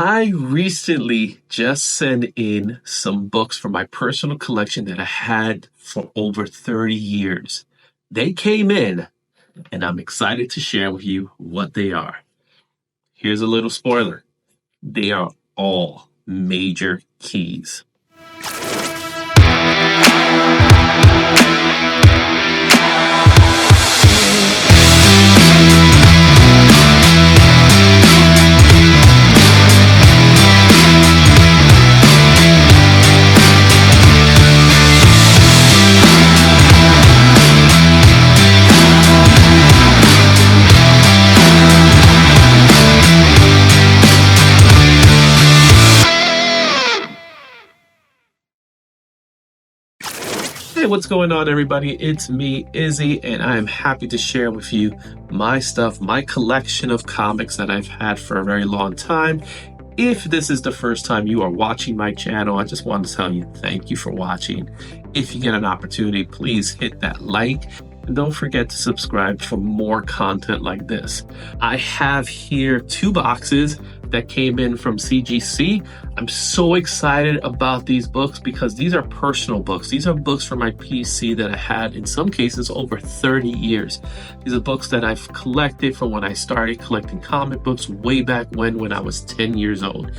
I recently just sent in some books from my personal collection that I had for over 30 years. They came in, and I'm excited to share with you what they are. Here's a little spoiler. They are all major keys. Hey, what's going on, everybody? It's me, Izzy, and I'm happy to share with you my stuff, my collection of comics that I've had for a very long time. If this is the first time you are watching my channel, I just want to tell you thank you for watching. If you get an opportunity, please hit that like. And don't forget to subscribe for more content like this. I have here 2 boxes that came in from CGC. I'm so excited about these books because these are personal books. These are books from my PC that I had, in some cases, over 30 years. These are books that I've collected from when I started collecting comic books way back when I was 10 years old.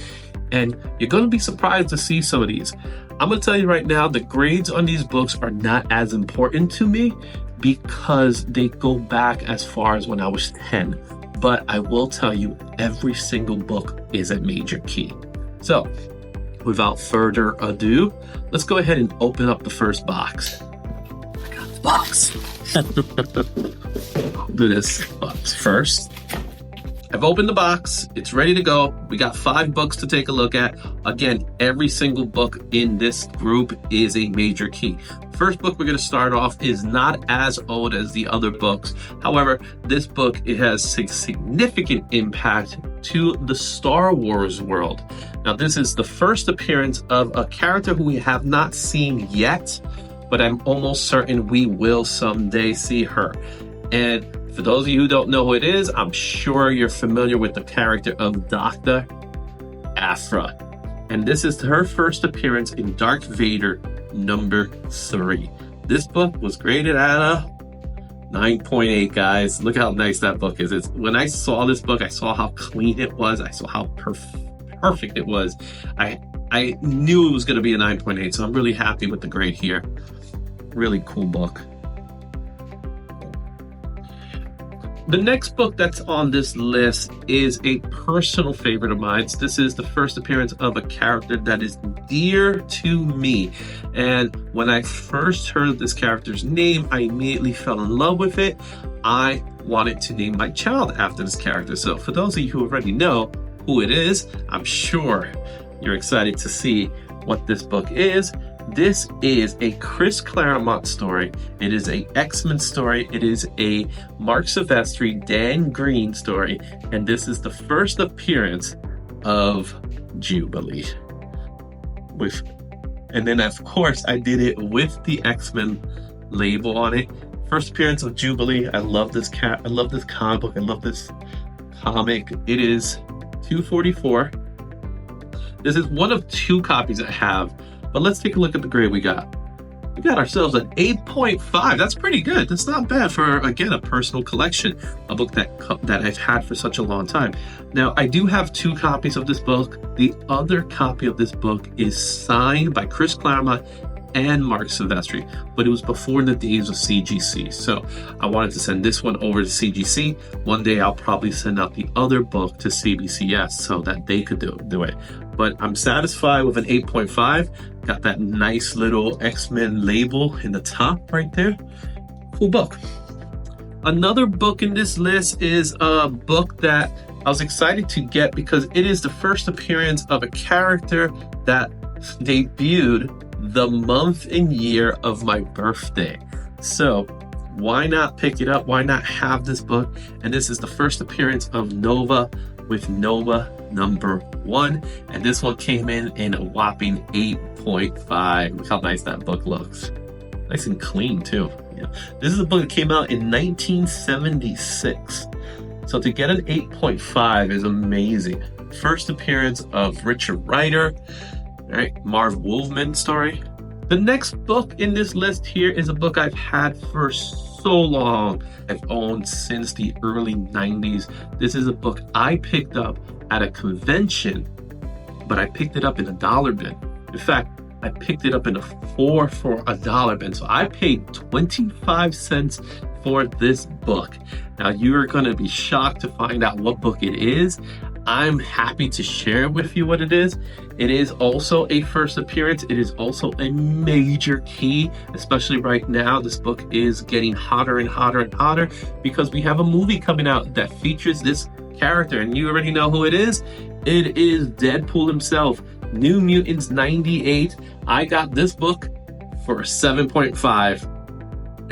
And you're going to be surprised to see some of these. I'm going to tell you right now, the grades on these books are not as important to me because they go back as far as when I was 10. But I will tell you, every single book is a major key. So, without further ado, let's go ahead and open up the first box. I got the box. Do this box first. I've opened the box. It's ready to go. We got 5 books to take a look at. Again, every single book in this group is a major key. First book we're going to start off is not as old as the other books. However, this book, it has significant impact to the Star Wars world. Now, this is the first appearance of a character who we have not seen yet, but I'm almost certain we will someday see her. And for those of you who don't know who it is, I'm sure you're familiar with the character of Dr. Aphra. And this is her first appearance in Darth Vader number 3. This book was graded at a 9.8, guys. Look how nice that book is. When I saw this book, I saw how clean it was. I saw how perfect it was. I knew it was going to be a 9.8, so I'm really happy with the grade here. Really cool book. The next book that's on this list is a personal favorite of mine. This is the first appearance of a character that is dear to me. And when I first heard this character's name, I immediately fell in love with it. I wanted to name my child after this character. So for those of you who already know who it is, I'm sure you're excited to see what this book is. This is a Chris Claremont story. It is a X-Men story. It is a Mark Silvestri, Dan Green story. And this is the first appearance of Jubilee. And then, of course, I did it with the X-Men label on it. First appearance of Jubilee. I love this I love this comic book. I love this comic. It is $2.44. This is one of 2 copies I have. But let's take a look at the grade we got. We got ourselves an 8.5. That's pretty good. That's not bad for, again, a personal collection, a book that I've had for such a long time. Now, I do have 2 copies of this book. The other copy of this book is signed by Chris Claremont and Mark Silvestri, but it was before the days of CGC. So I wanted to send this one over to CGC. One day I'll probably send out the other book to CBCS so that they could do it. But I'm satisfied with an 8.5. Got that nice little X-Men label in the top right there. Cool book. Another book in this list is a book that I was excited to get because it is the first appearance of a character that debuted the month and year of my birthday. So why not pick it up? Why not have this book? And this is the first appearance of Nova with Nova number 1. And this one came in a whopping 8.5. Look how nice that book looks. Nice and clean too. Yeah. This is a book that came out in 1976. So to get an 8.5 is amazing. first appearance of Richard Rider, right? Marv Wolfman story. The next book in this list here is a book I've had for so long. I've owned since the early 90s. This is a book I picked up at a convention, but I picked it up in a dollar bin. In fact, I picked it up in a 4 for $1 bin. So I paid 25 cents for this book. Now you're gonna be shocked to find out what book it is. I'm happy to share with you what it is. It is also a first appearance. It is also a major key, especially right now. This book is getting hotter and hotter and hotter because we have a movie coming out that features this character, and you already know who it is. It is Deadpool himself, New Mutants 98. I got this book for 7.5.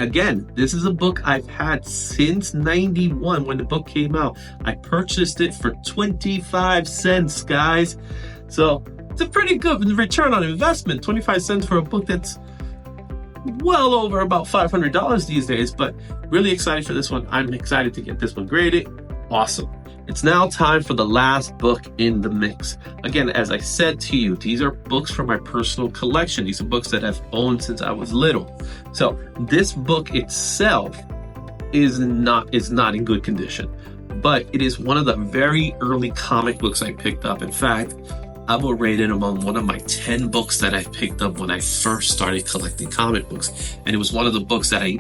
Again, this is a book I've had since 91 when the book came out. I purchased it for 25 cents, guys. So it's a pretty good return on investment. 25 cents for a book that's well over about $500 these days, but really excited for this one. I'm excited to get this one graded. Awesome. It's now time for the last book in the mix. Again, as I said to you, these are books from my personal collection. These are books that I've owned since I was little. So this book itself is not in good condition, but it is one of the very early comic books I picked up. In fact, I will rate it among one of my 10 books that I picked up when I first started collecting comic books. And it was one of the books that I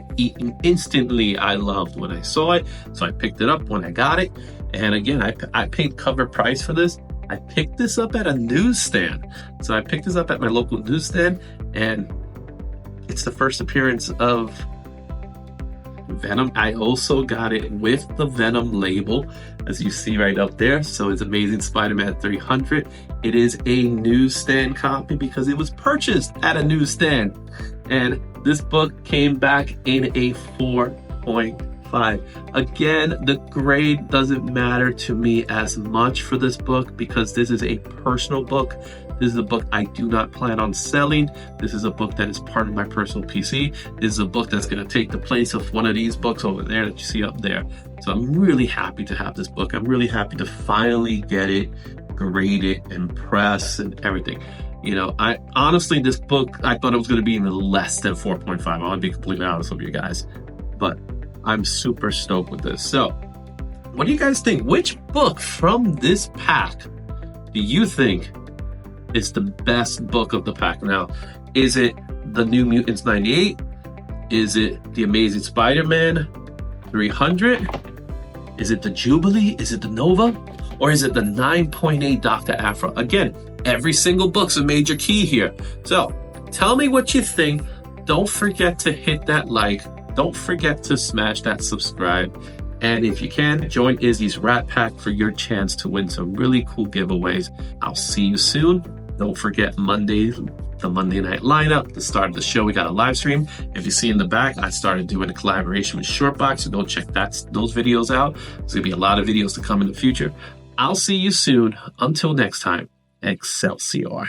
instantly loved when I saw it. So I picked it up when I got it. And again, I paid cover price for this. I picked this up at a newsstand. So I picked this up at my local newsstand, and it's the first appearance of Venom. I also got it with the Venom label, as you see right up there. So it's Amazing Spider-Man 300. It is a newsstand copy because it was purchased at a newsstand. And this book came back in a 4.5. Again, the grade doesn't matter to me as much for this book because this is a personal book. This is a book I do not plan on selling. This is a book that is part of my personal PC. This is a book that's going to take the place of one of these books over there that you see up there. So I'm really happy to have this book. I'm really happy to finally get it graded and pressed and everything. You know, I honestly, this book, I thought it was going to be even less than 4.5. I want to be completely honest with you guys, but I'm super stoked with this. So what do you guys think? Which book from this pack do you think is the best book of the pack? Now, is it the New Mutants 98? Is it the Amazing Spider-Man 300? Is it the Jubilee? Is it the Nova? Or is it the 9.8 Dr. Aphra? Again, every single book's a major key here. So tell me what you think. Don't forget to hit that like. Don't forget to smash that subscribe. And if you can, join Izzy's Rat Pack for your chance to win some really cool giveaways. I'll see you soon. Don't forget Monday, the Monday night lineup, the start of the show, we got a live stream. If you see in the back, I started doing a collaboration with Shortbox, so go check those videos out. There's gonna be a lot of videos to come in the future. I'll see you soon. Until next time, Excelsior.